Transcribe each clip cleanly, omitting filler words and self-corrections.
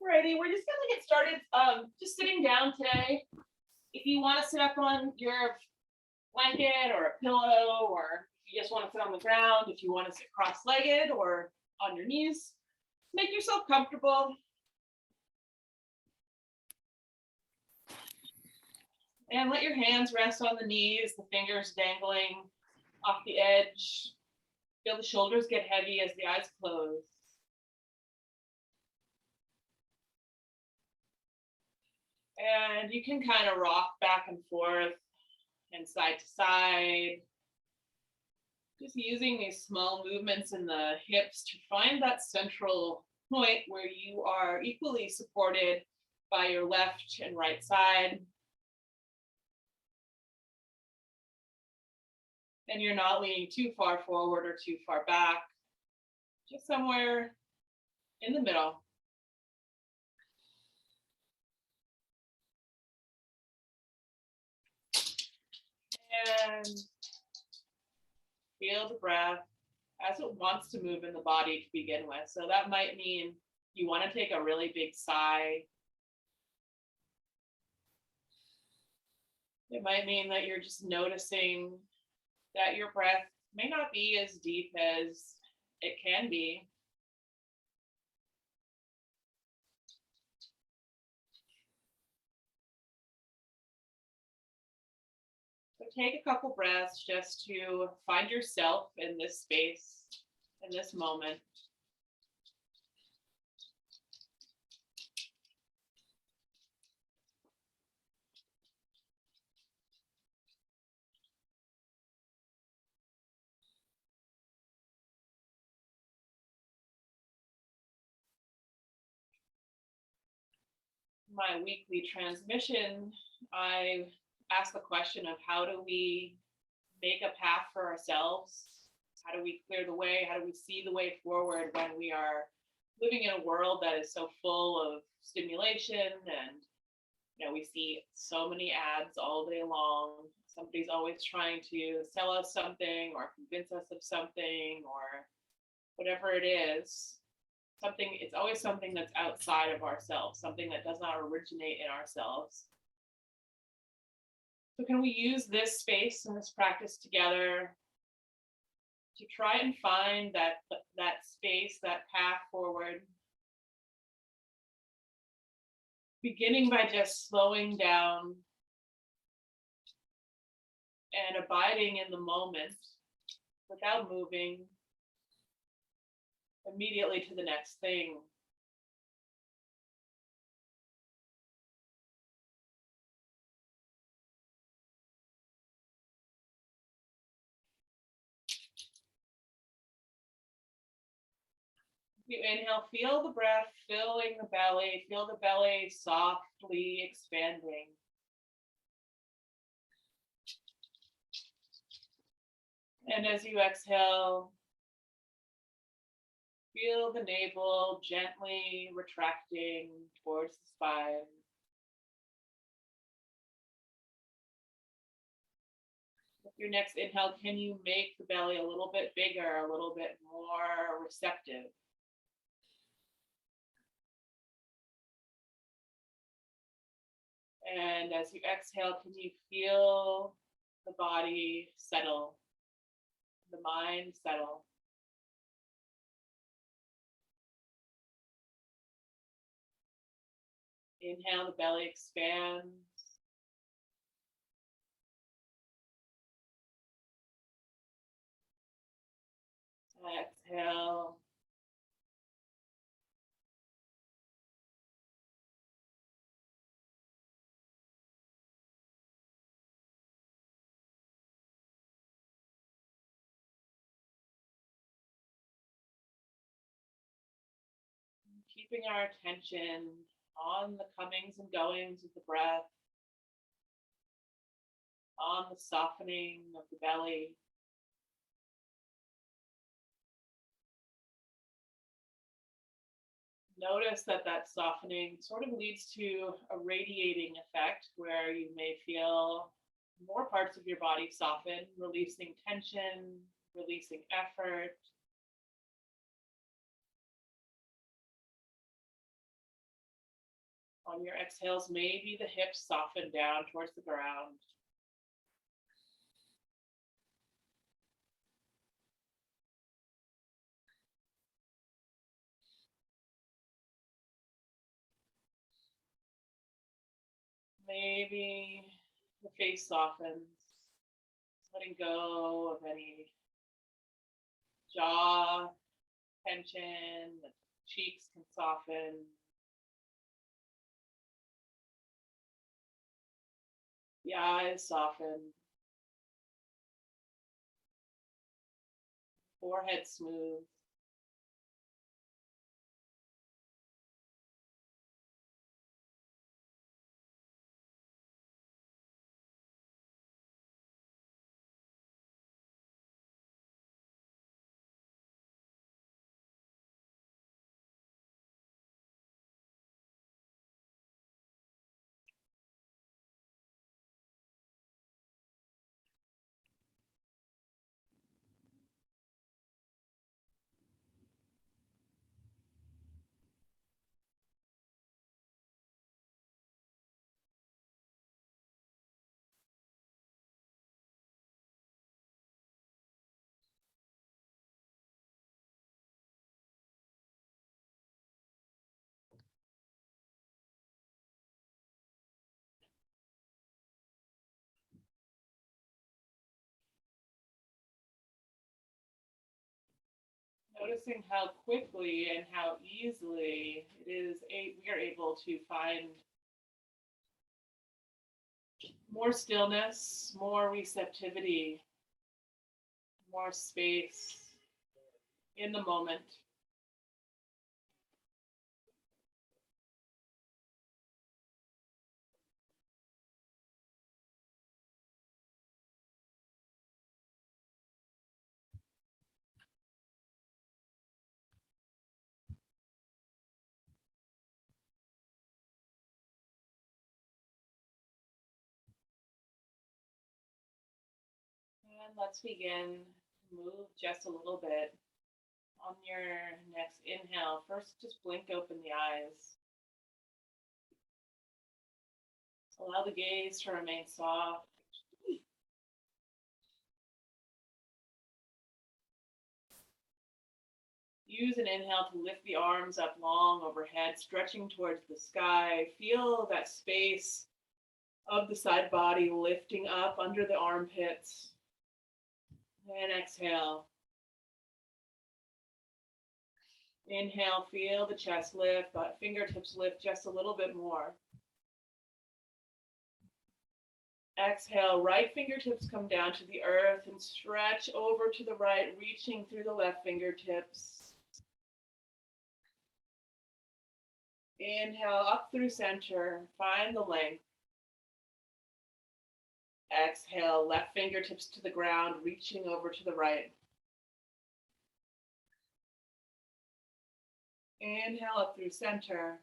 Alrighty, we're just gonna get started. Just sitting down today. If you want to sit up on your blanket or a pillow, or if you just want to sit on the ground, if you want to sit cross-legged or on your knees, make yourself comfortable. And let your hands rest on the knees, the fingers dangling off the edge. Feel the shoulders get heavy as the eyes close. And you can kind of rock back and forth and side to side, just using these small movements in the hips to find that central point where you are equally supported by your left and right side. And you're not leaning too far forward or too far back, just somewhere in the middle. And feel the breath as it wants to move in the body to begin with. So that might mean you want to take a really big sigh. It might mean that you're just noticing that your breath may not be as deep as it can be. So take a couple breaths just to find yourself in this space, in this moment. My weekly transmission, I ask the question of how do we make a path for ourselves? How do we clear the way? How do we see the way forward when we are living in a world that is so full of stimulation? And we see so many ads all day long. Somebody's always trying to sell us something or convince us of something or whatever it is. It's always something that's outside of ourselves, something that does not originate in ourselves. So can we use this space and this practice together to try and find that space, that path forward? Beginning by just slowing down and abiding in the moment without moving immediately to the next thing. You inhale, feel the breath filling the belly, feel the belly softly expanding. And as you exhale, feel the navel gently retracting towards the spine. With your next inhale, can you make the belly a little bit bigger, a little bit more receptive? And as you exhale, can you feel the body settle, the mind settle? Inhale, the belly expands. Exhale. Keeping our attention on the comings and goings of the breath, on the softening of the belly. Notice that softening sort of leads to a radiating effect where you may feel more parts of your body soften, releasing tension, releasing effort. On your exhales, maybe the hips soften down towards the ground. Maybe the face softens, letting go of any jaw tension, the cheeks can soften. The eyes soften, forehead smooth. Noticing how quickly and how easily we are able to find more stillness, more receptivity, more space in the moment. And let's begin to move just a little bit. On your next inhale, first just blink open the eyes. Allow the gaze to remain soft. Use an inhale to lift the arms up long overhead, stretching towards the sky. Feel that space of the side body lifting up under the armpits. And exhale. Inhale, feel the chest lift, but fingertips lift just a little bit more. Exhale, right fingertips come down to the earth and stretch over to the right, reaching through the left fingertips. Inhale, up through center, find the length. Exhale, left fingertips to the ground, reaching over to the right. Inhale, up through center.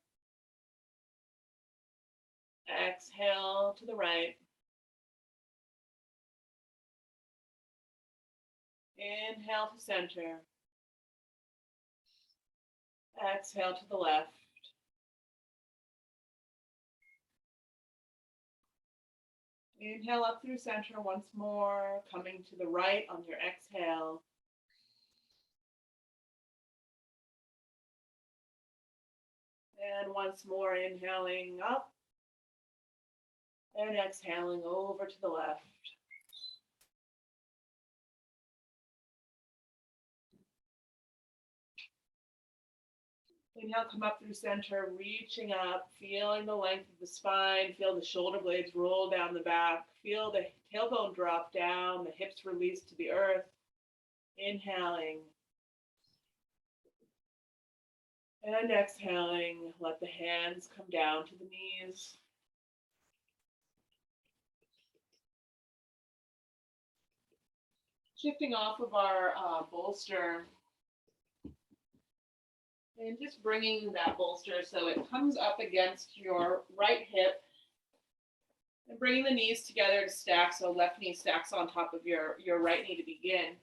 Exhale to the right. Inhale to center. Exhale to the left. Inhale up through center once more, coming to the right on your exhale. And once more, inhaling up and exhaling over to the left. Inhale, come up through center, reaching up, feeling the length of the spine, feel the shoulder blades roll down the back, feel the tailbone drop down, the hips release to the earth. Inhaling. And exhaling, let the hands come down to the knees. Shifting off of our bolster. And just bringing that bolster so it comes up against your right hip. And bringing the knees together to stack, so left knee stacks on top of your right knee to begin.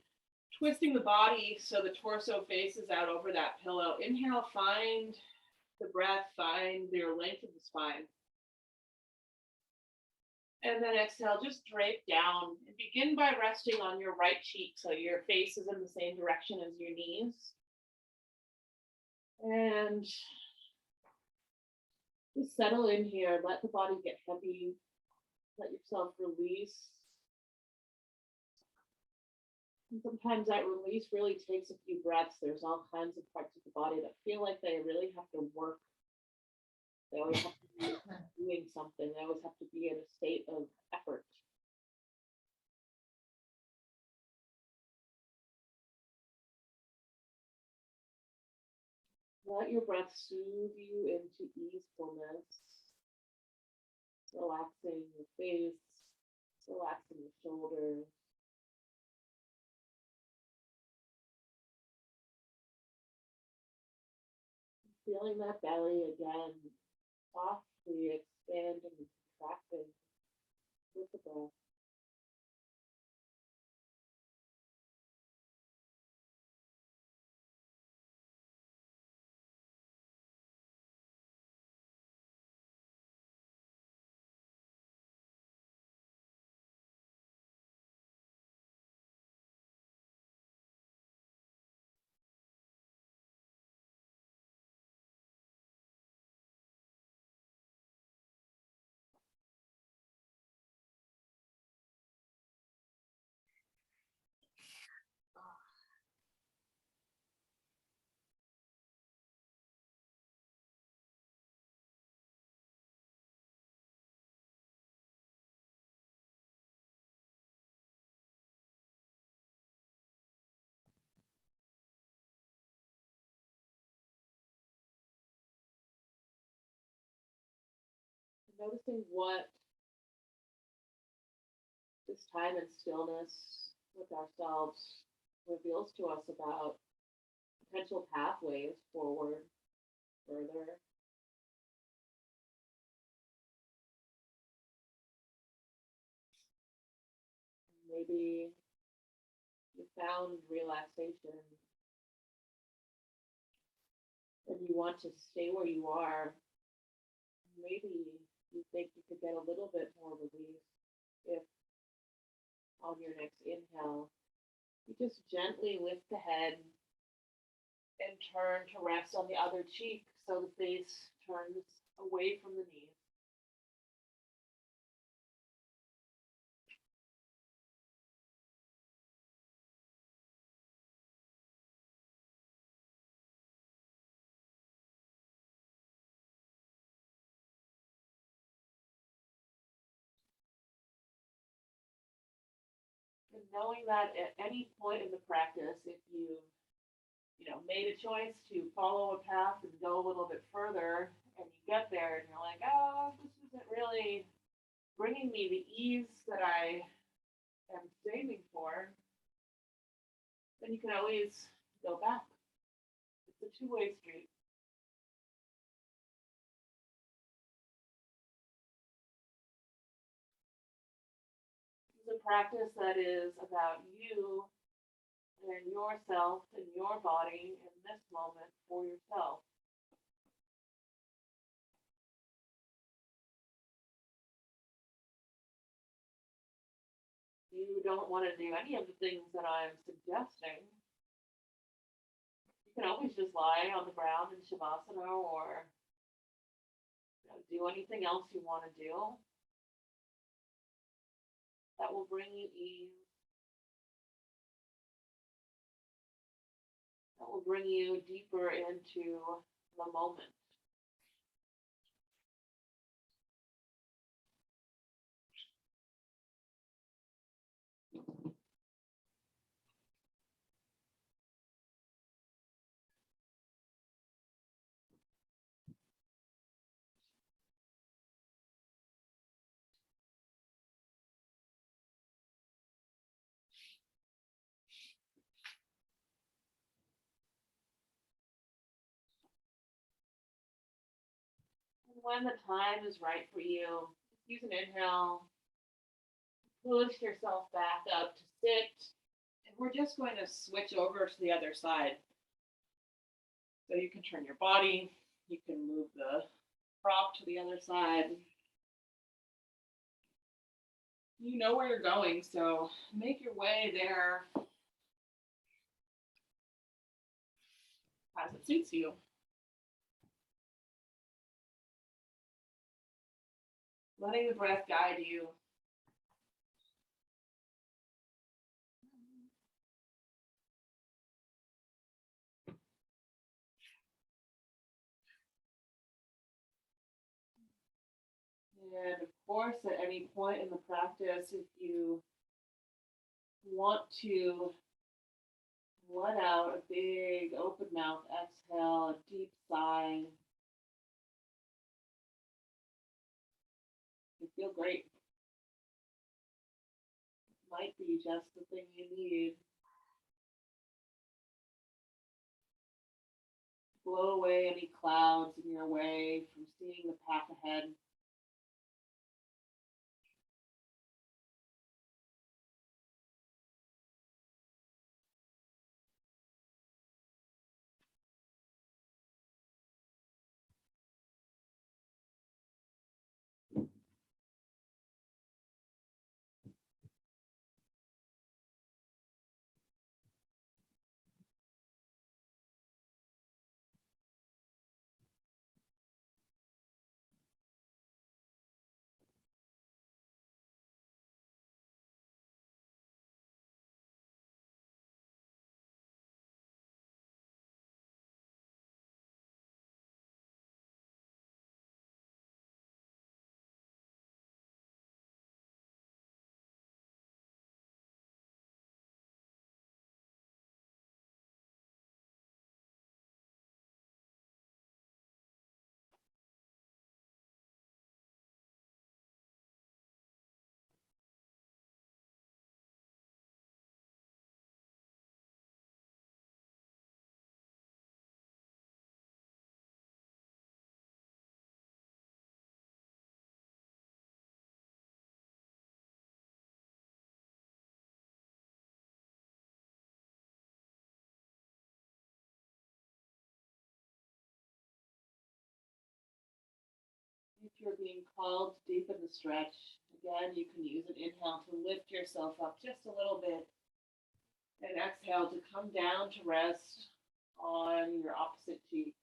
Twisting the body so the torso faces out over that pillow. Inhale, find the breath, find your length of the spine. And then exhale, just drape down and begin by resting on your right cheek so your face is in the same direction as your knees. And just settle in here, let the body get heavy, let yourself release. And sometimes that release really takes a few breaths. There's all kinds of parts of the body that feel like they really have to work. They always have to be doing something. They always have to be in a state of effort. Let your breath soothe you into easefulness, relaxing your face, relaxing your shoulders. Feeling that belly again, softly expanding and contracting with the breath. Noticing what this time in stillness with ourselves reveals to us about potential pathways forward, further. Maybe you found relaxation and you want to stay where you are. Maybe you think you could get a little bit more release if on your next inhale, you just gently lift the head and turn to rest on the other cheek so the face turns away from the knees. And knowing that at any point in the practice, if you made a choice to follow a path and go a little bit further, and you get there and you're like, oh, this isn't really bringing me the ease that I am aiming for, then you can always go back. It's a two-way street. It's a practice that is about you and yourself and your body in this moment for yourself. You don't want to do any of the things that I'm suggesting. You can always just lie on the ground in Shavasana or do anything else you want to do that will bring you ease, that will bring you deeper into the moment. And when the time is right for you, use an inhale, push yourself back up to sit, and we're just going to switch over to the other side. So you can turn your body, You can move the prop to the other side. You know where you're going, so make your way there as it suits you. Letting the breath guide you. And of course, at any point in the practice, if you want to let out a big open mouth exhale, a deep sigh, you feel great. It might be just the thing you need. Blow away any clouds in your way from seeing the path ahead. If you're being called to deepen the stretch, again, you can use an inhale to lift yourself up just a little bit, and exhale to come down to rest on your opposite cheek.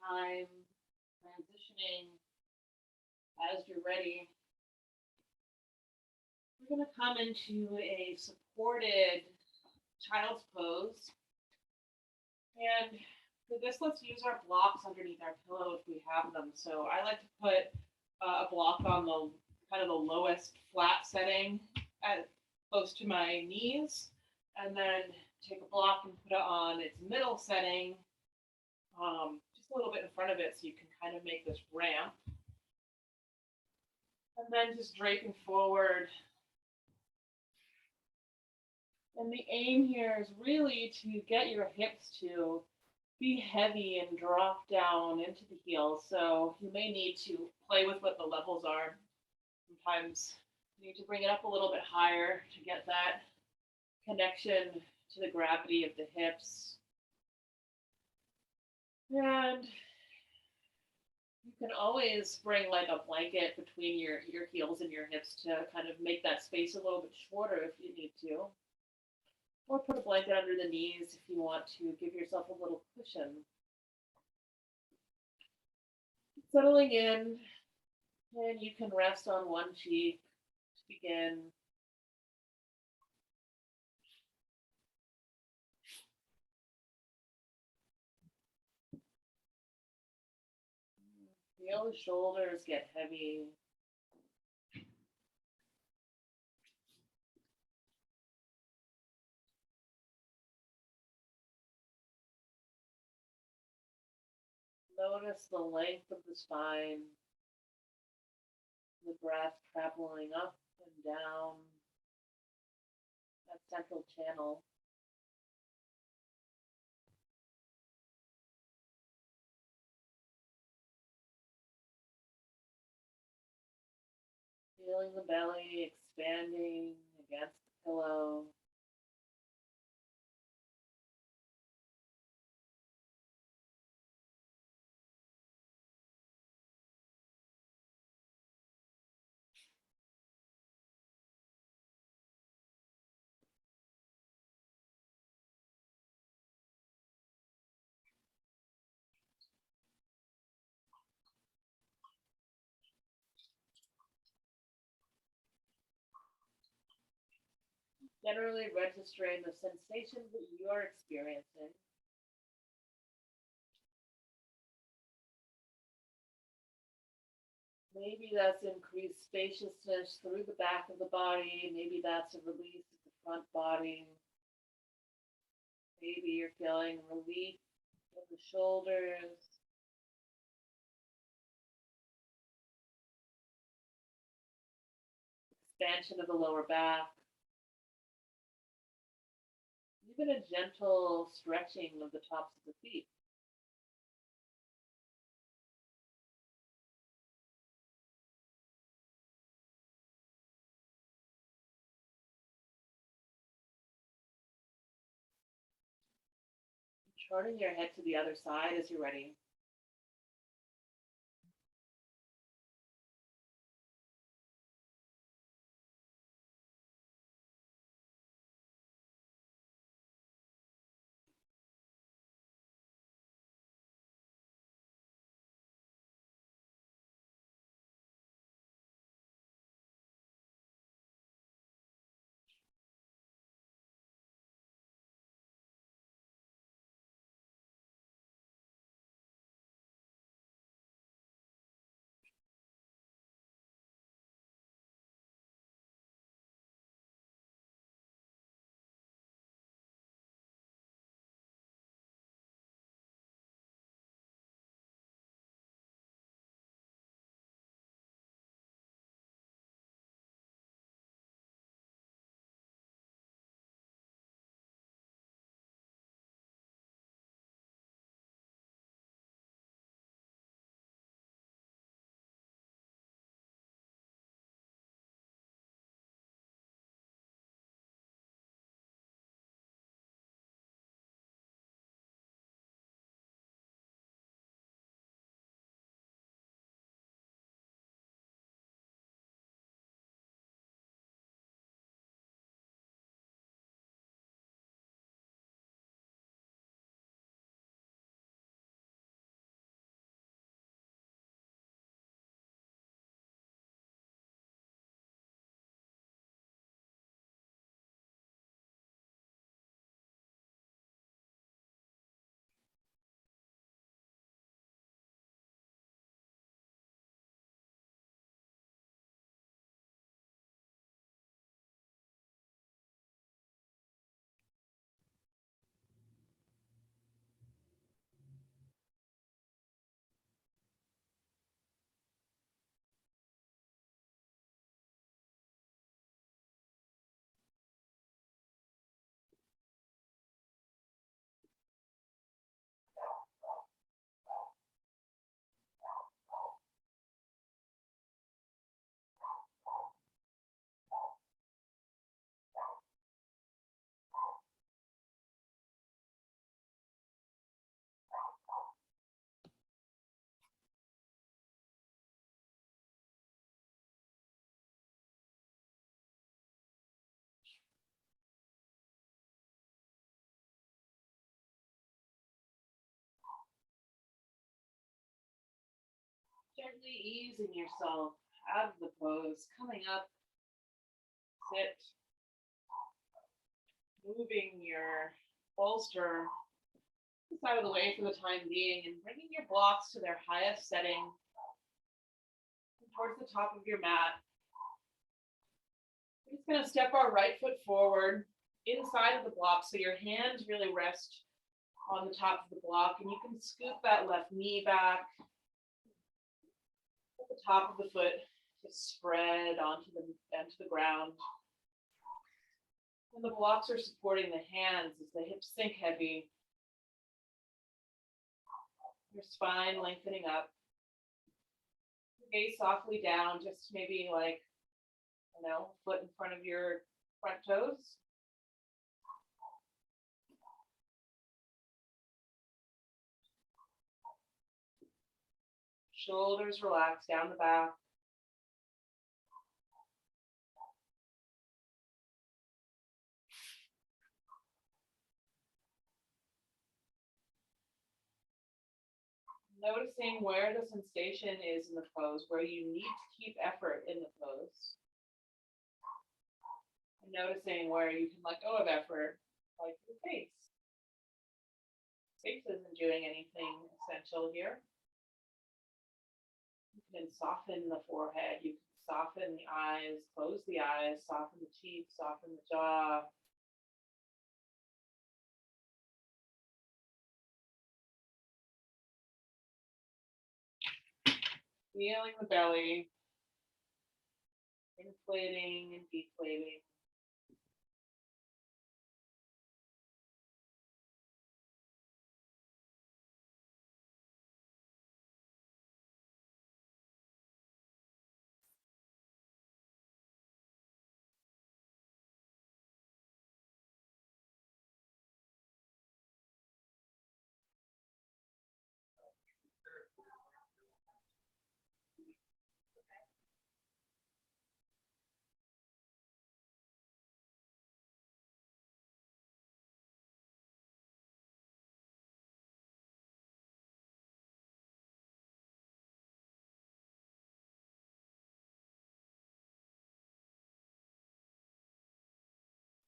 time transitioning as you're ready. We're going to come into a supported child's pose. And for this, let's use our blocks underneath our pillow if we have them. So I like to put a block on the kind of the lowest flat setting at close to my knees, and then take a block and put it on its middle setting, just a little bit in front of it so you can kind of make this ramp. And then just draping forward. And the aim here is really to get your hips to be heavy and drop down into the heels. So you may need to play with what the levels are. Sometimes you need to bring it up a little bit higher to get that connection to the gravity of the hips. And you can always bring like a blanket between your heels and your hips to kind of make that space a little bit shorter if you need to. Or put a blanket under the knees if you want to give yourself a little cushion. Settling in, and you can rest on one cheek to begin. Feel the shoulders get heavy. Notice the length of the spine, the breath traveling up and down that central channel. Feeling the belly expanding against the pillow. Generally registering the sensations that you're experiencing. Maybe that's increased spaciousness through the back of the body. Maybe that's a release of the front body. Maybe you're feeling relief in the shoulders. Expansion of the lower back. Even a gentle stretching of the tops of the feet. Turning your head to the other side as you're ready. Gently easing yourself out of the pose, coming up, sit, moving your bolster out of the way for the time being and bringing your blocks to their highest setting towards the top of your mat. We're just going to step our right foot forward inside of the block so your hands really rest on the top of the block, and you can scoop that left knee back at the top of the foot to spread onto the ground. And the blocks are supporting the hands as the hips sink heavy. Your spine lengthening up. Gaze softly down, just maybe like, foot in front of your front toes. Shoulders relax down the back. Noticing where the sensation is in the pose, where you need to keep effort in the pose. And noticing where you can let go of effort, like your face. Face isn't doing anything essential here. You can soften the forehead, you can soften the eyes, close the eyes, soften the cheeks, soften the jaw. Feeling the belly, inflating and deflating.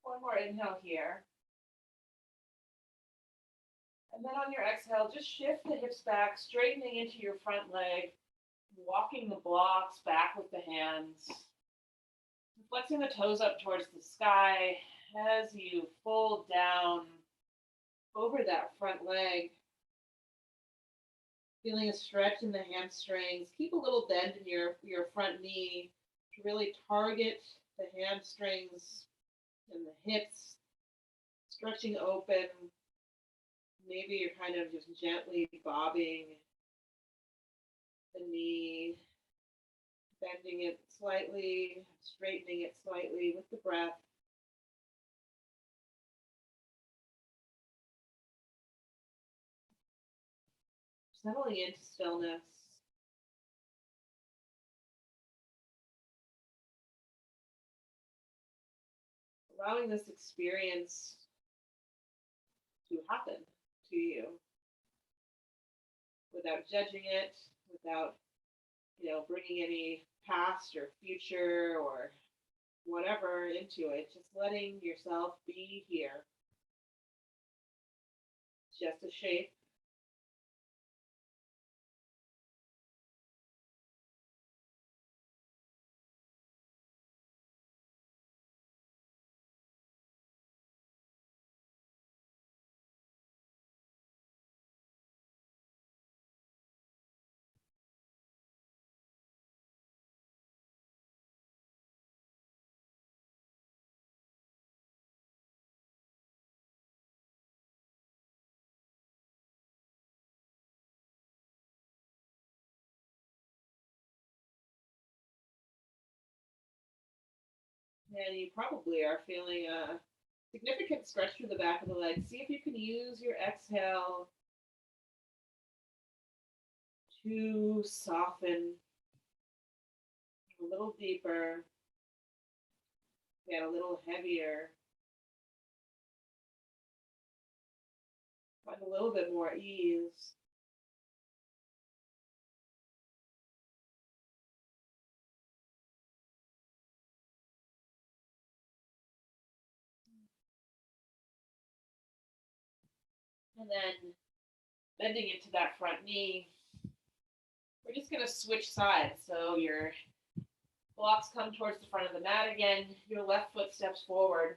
One more inhale here. And then on your exhale, just shift the hips back, straightening into your front leg, walking the blocks back with the hands, flexing the toes up towards the sky as you fold down over that front leg. Feeling a stretch in the hamstrings. Keep a little bend in your front knee to really target the hamstrings and the hips, stretching open. Maybe you're kind of just gently bobbing the knee, bending it slightly, straightening it slightly with the breath. Settling into stillness. Allowing this experience to happen to you without judging it, without, bringing any past or future or whatever into it. Just letting yourself be here. Just a shape. And you probably are feeling a significant stretch through the back of the leg. See if you can use your exhale to soften a little deeper, get a little heavier, find a little bit more ease. And then bending into that front knee, we're just going to switch sides. So your blocks come towards the front of the mat again. Your left foot steps forward.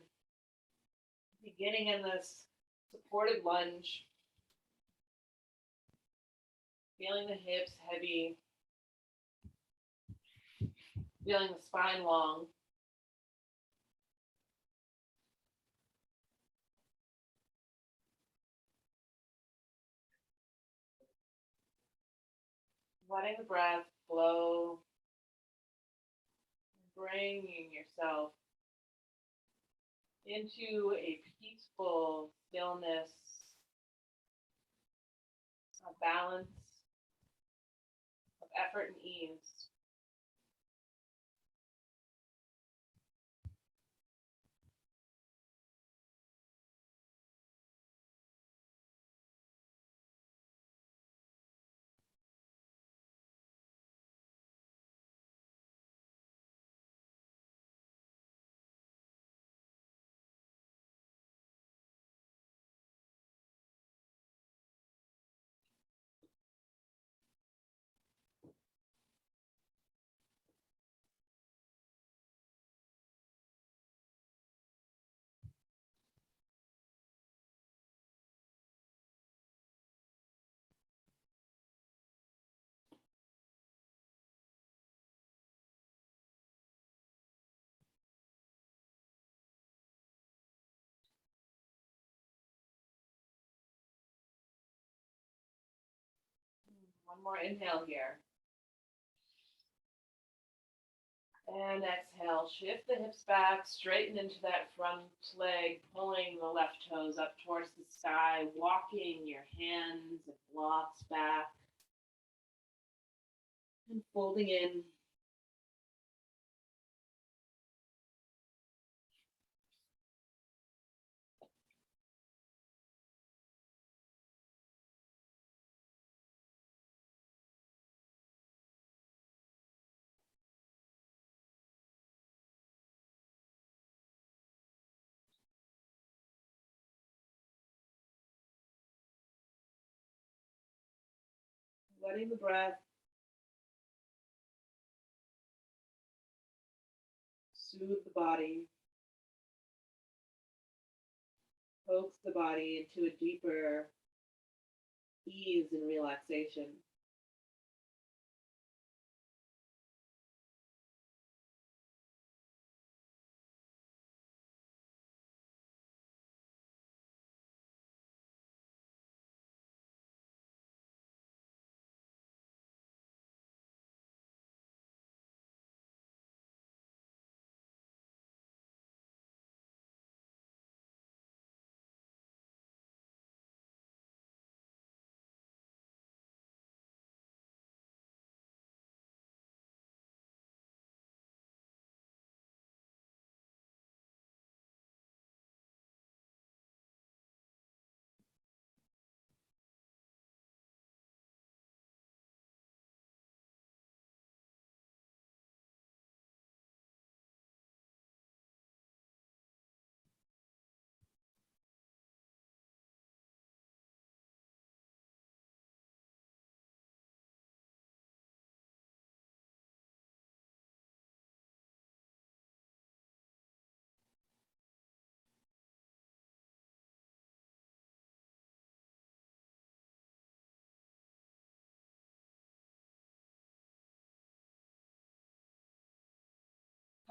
Beginning in this supported lunge. Feeling the hips heavy. Feeling the spine long. Letting the breath flow. Bringing yourself into a peaceful stillness, a balance of effort and ease. One more inhale here. And exhale, shift the hips back, straighten into that front leg, pulling the left toes up towards the sky, walking your hands and blocks back, and folding in. Letting the breath soothe the body, coax the body into a deeper ease and relaxation.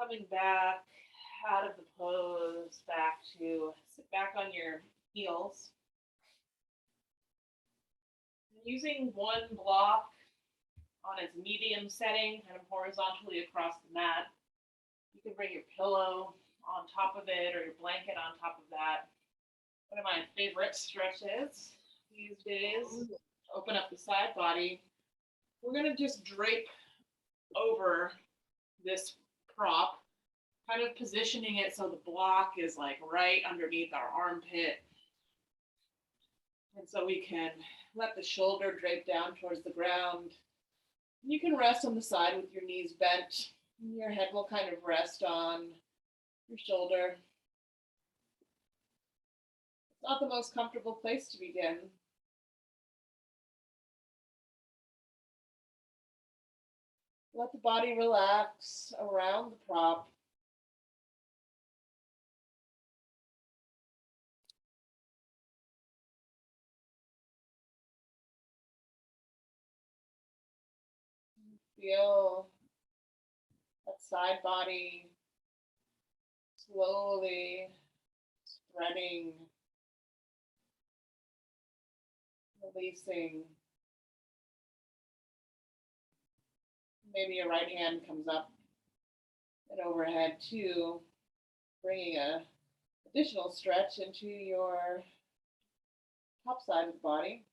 Coming back out of the pose, back to sit back on your heels. Using one block on its medium setting, kind of horizontally across the mat. You can bring your pillow on top of it or your blanket on top of that. One of my favorite stretches these days. Open up the side body. We're going to just drape over this prop, kind of positioning it so the block is like right underneath our armpit. And so we can let the shoulder drape down towards the ground. You can rest on the side with your knees bent. Your head will kind of rest on your shoulder. not the most comfortable place to begin. Let the body relax around the prop. Feel that side body slowly spreading, releasing. Maybe your right hand comes up and overhead too, bringing a additional stretch into your top side of the body.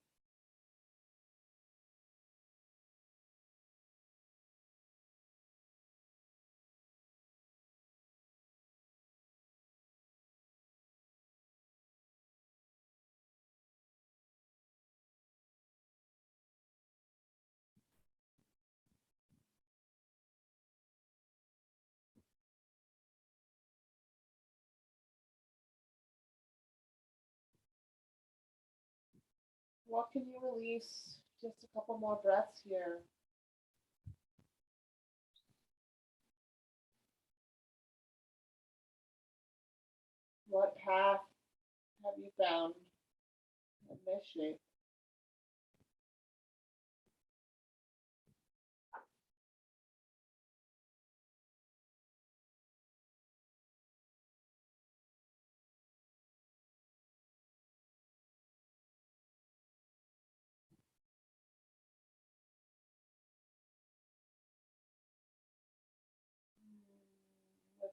What can you release? Just a couple more breaths here. What path have you found in this shape? With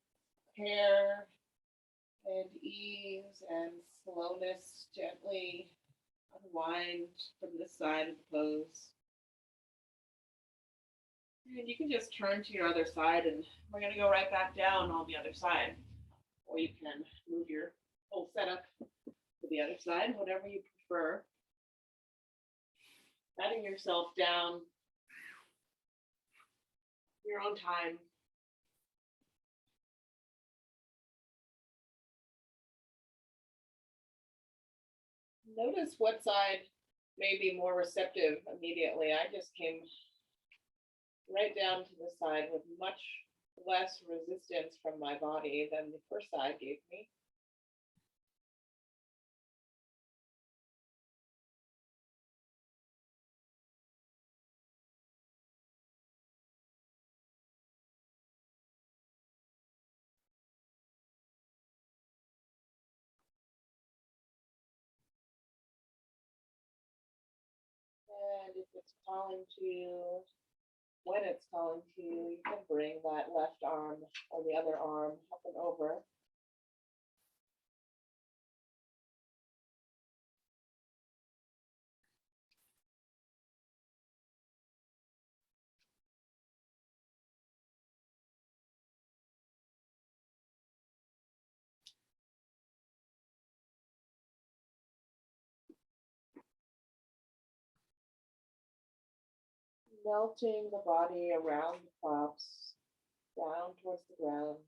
care and ease and slowness, gently unwind from this side of the pose. And you can just turn to your other side, and we're going to go right back down on the other side. Or you can move your whole setup to the other side, whatever you prefer. Patting yourself down your own time. Notice what side may be more receptive immediately. I just came right down to the side with much less resistance from my body than the first side gave me. And if it's calling to you, when it's calling to you, you can bring that left arm or the other arm up and over. Melting the body around the props, down towards the ground.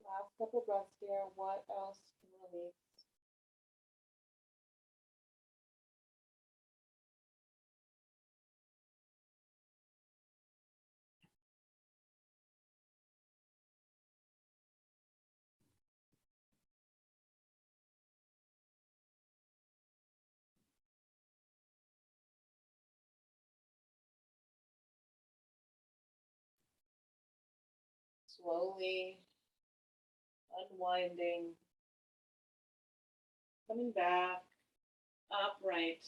Last couple breaths here. What else can release? Slowly unwinding, coming back upright.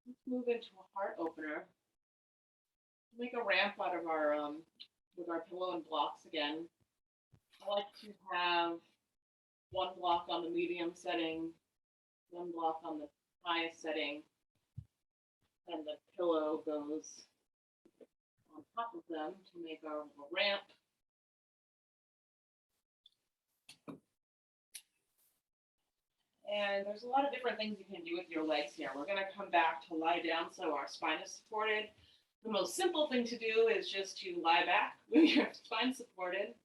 Let's move into a heart opener. Make a ramp out of our with our pillow and blocks again. I like to have one block on the medium setting, one block on the highest setting, and the pillow goes on top of them to make our little ramp. And there's a lot of different things you can do with your legs here. We're going to come back to lie down so our spine is supported. The most simple thing to do is just to lie back with your spine supported.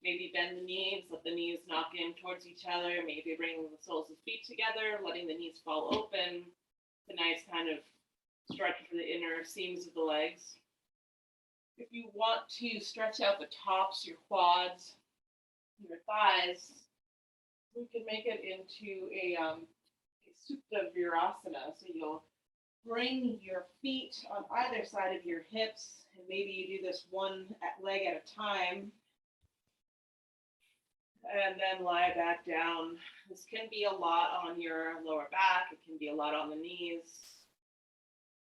Maybe bend the knees, let the knees knock in towards each other. Maybe bring the soles of feet together, letting the knees fall open. It's a nice kind of stretch for the inner seams of the legs. If you want to stretch out the tops, your quads, your thighs, we can make it into a supta virasana. So you'll bring your feet on either side of your hips, and maybe you do this one leg at a time, and then lie back down. This can be a lot on your lower back. It can be a lot on the knees.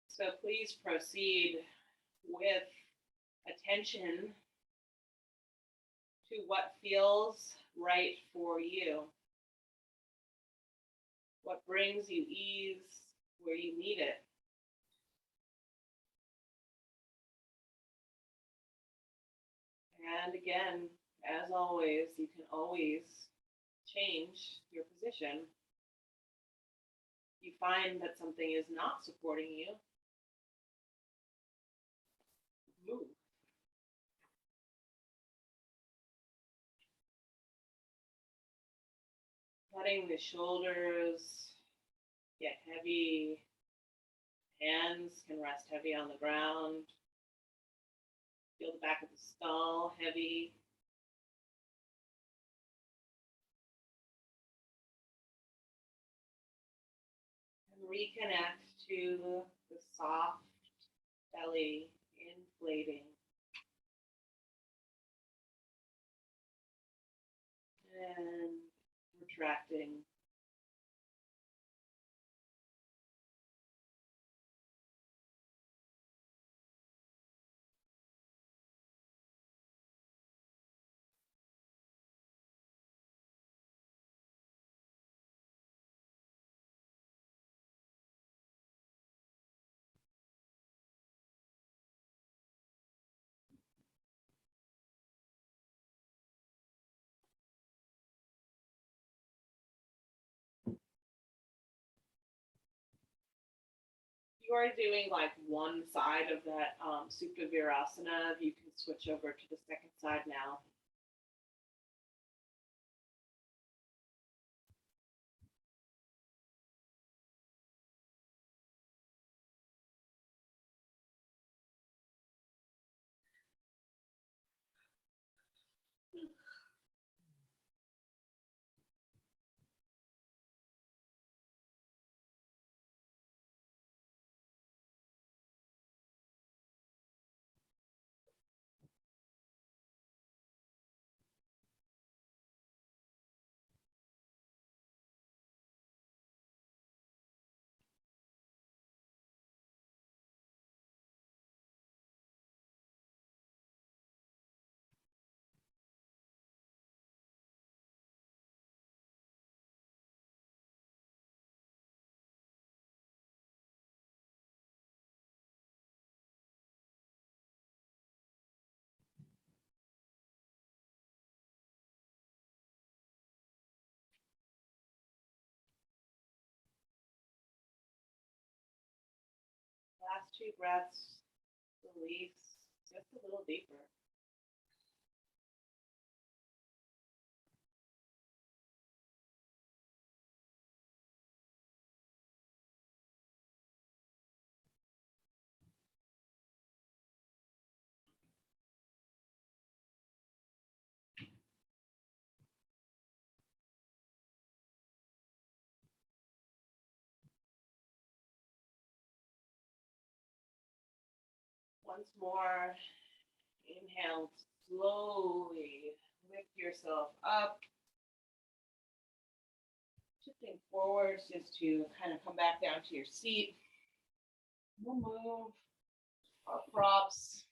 So please proceed with attention to what feels right for you. What brings you ease where you need it. And again, as always, you can always change your position. You find that something is not supporting you, move. Letting the shoulders get heavy. Hands can rest heavy on the ground. Feel the back of the skull heavy. And reconnect to the soft belly inflating. And retracting. You are doing like one side of that Supta Virasana. You can switch over to the second side now. Last two breaths, release just a little deeper. Once more, inhale, slowly lift yourself up, shifting forwards just to kind of come back down to your seat. We'll move our props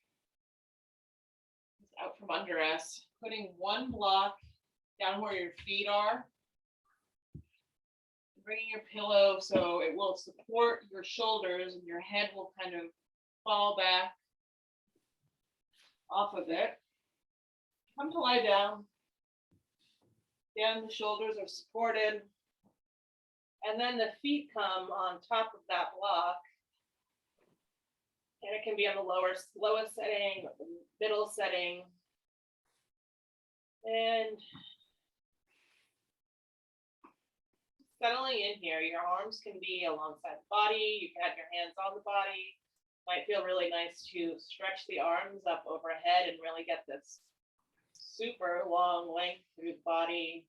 out from under us, putting one block down where your feet are, bringing your pillow so it will support your shoulders and your head will kind of fall back off of it. Come to lie down. Again, the shoulders are supported. And then the feet come on top of that block. And it can be on the lowest setting, or the middle setting. And settling in here, your arms can be alongside the body. You can have your hands on the body. Might feel really nice to stretch the arms up overhead and really get this super long length through the body.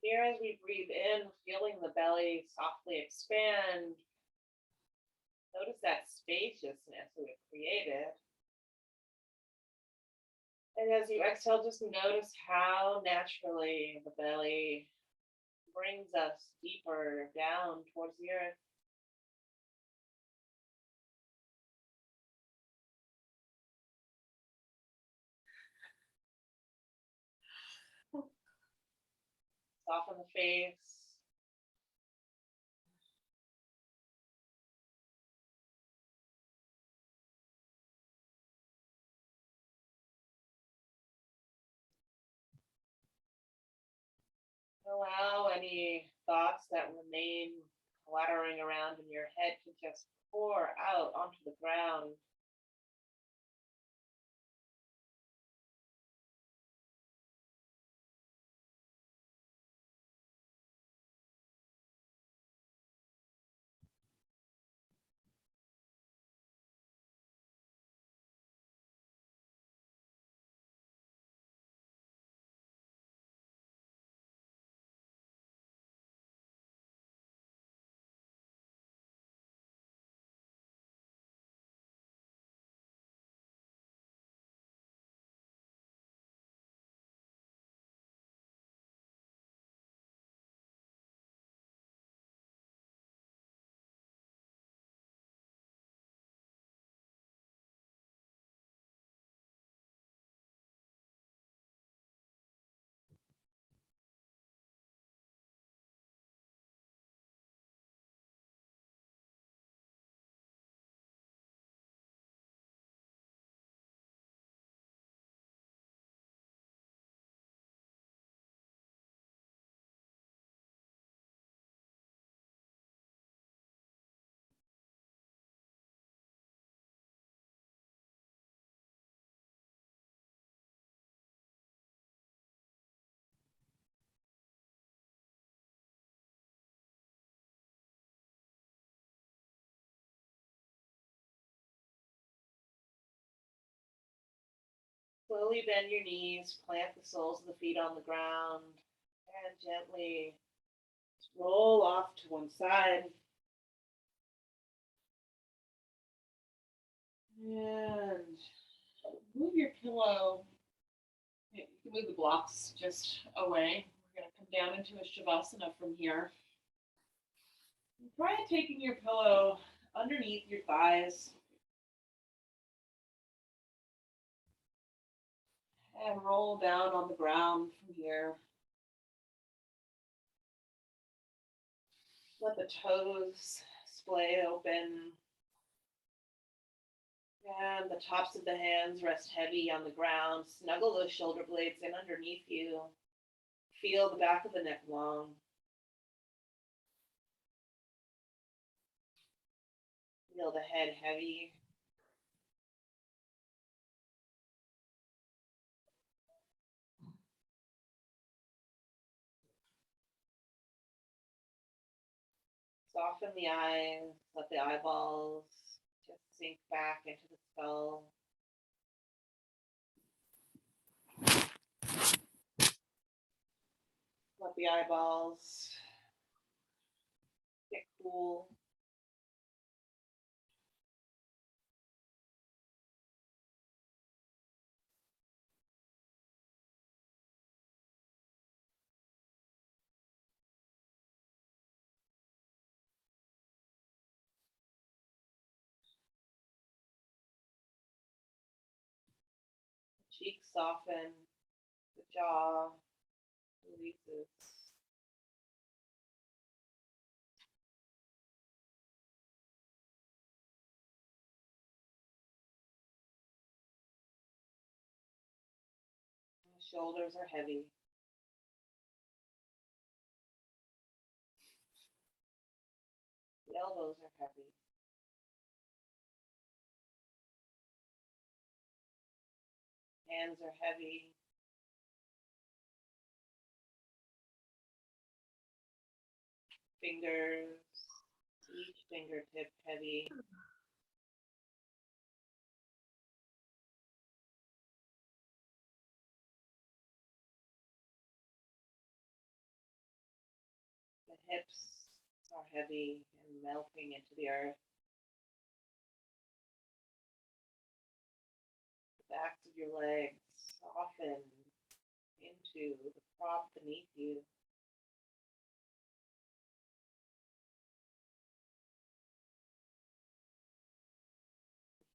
Here, as we breathe in, feeling the belly softly expand. Notice that spaciousness that we've created. And as you exhale, just notice how naturally the belly brings us deeper down towards the earth. Soften the face. Allow any thoughts that remain clattering around in your head to just pour out onto the ground. Slowly bend your knees, plant the soles of the feet on the ground, and gently roll off to one side. And move your pillow. You can move the blocks just away. We're going to come down into a Shavasana from here. And try taking your pillow underneath your thighs. And roll down on the ground from here. Let the toes splay open. And the tops of the hands rest heavy on the ground. Snuggle those shoulder blades in underneath you. Feel the back of the neck long. Feel the head heavy. Soften the eyes, let the eyeballs just sink back into the skull. fluffy eyeballs, get cool. Cheeks soften, the jaw releases. The shoulders are heavy. The elbows are heavy. Hands are heavy. Fingers, each fingertip heavy. The hips are heavy and melting into the earth. The backs of your legs soften into the prop beneath you.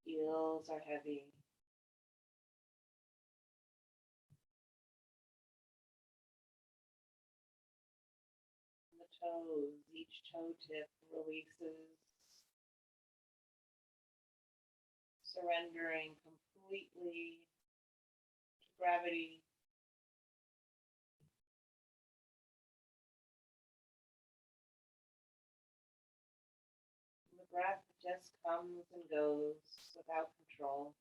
The heels are heavy. And the toes, each toe tip releases, surrendering completely to gravity. And the breath just comes and goes without control.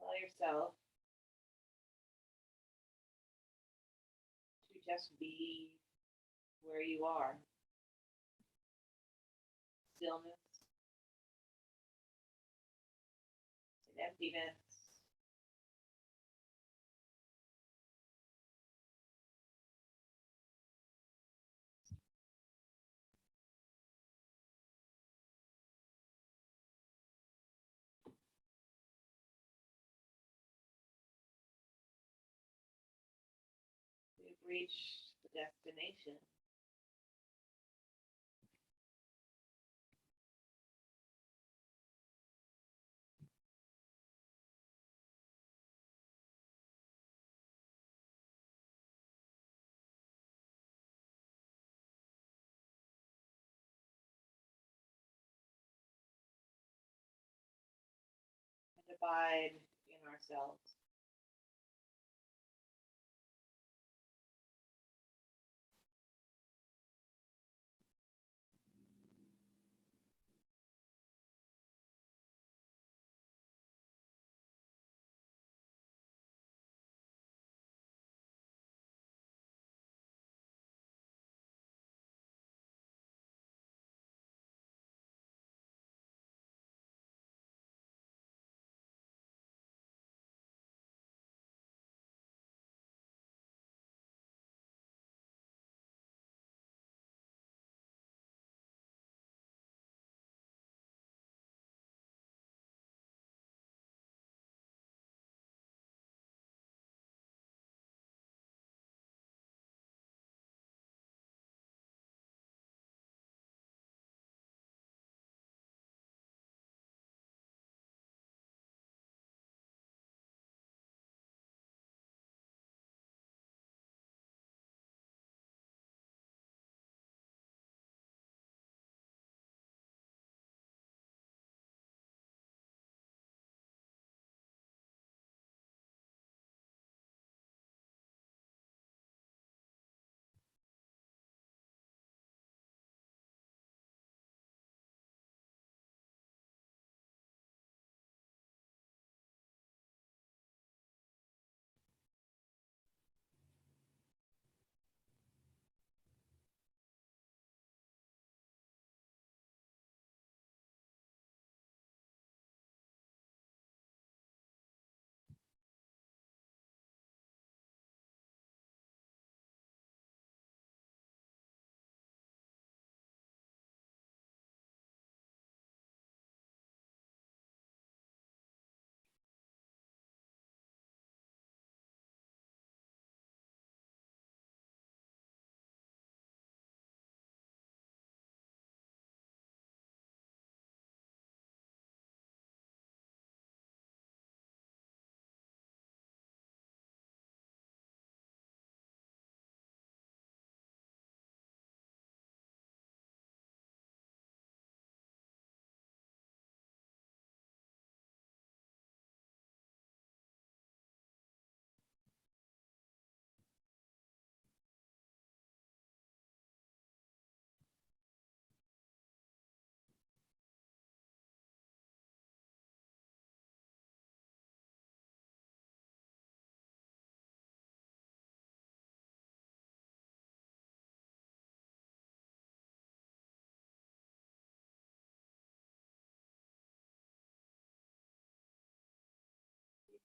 Allow yourself to just be where you are. Stillness and emptiness. We've reached the destination. And abide in ourselves.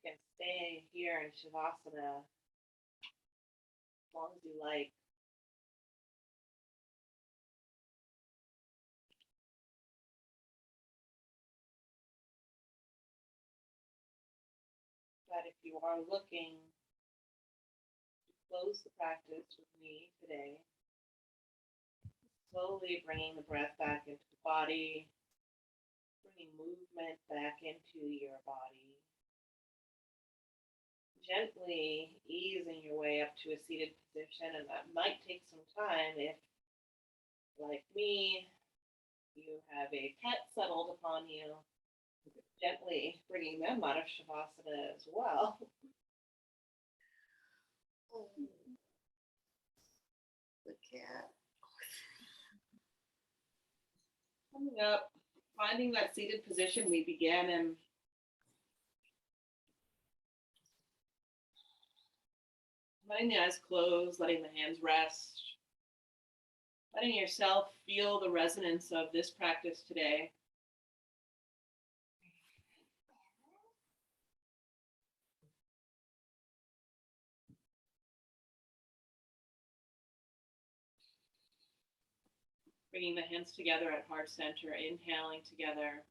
can stay here in Shavasana as long as you like. But if you are looking to close the practice with me today, slowly bringing the breath back into the body, bringing movement back into your body, gently easing your way up to a seated position, and that might take some time if, like me, you have a pet settled upon you, gently bringing them out of Shavasana as well. The cat. Coming up, finding that seated position we began in. Letting the eyes close, letting the hands rest, letting yourself feel the resonance of this practice today. Bringing the hands together at heart center, inhaling together.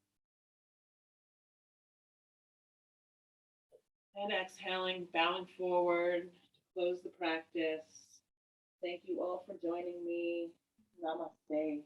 And exhaling, bowing forward to close the practice. Thank you all for joining me. Namaste.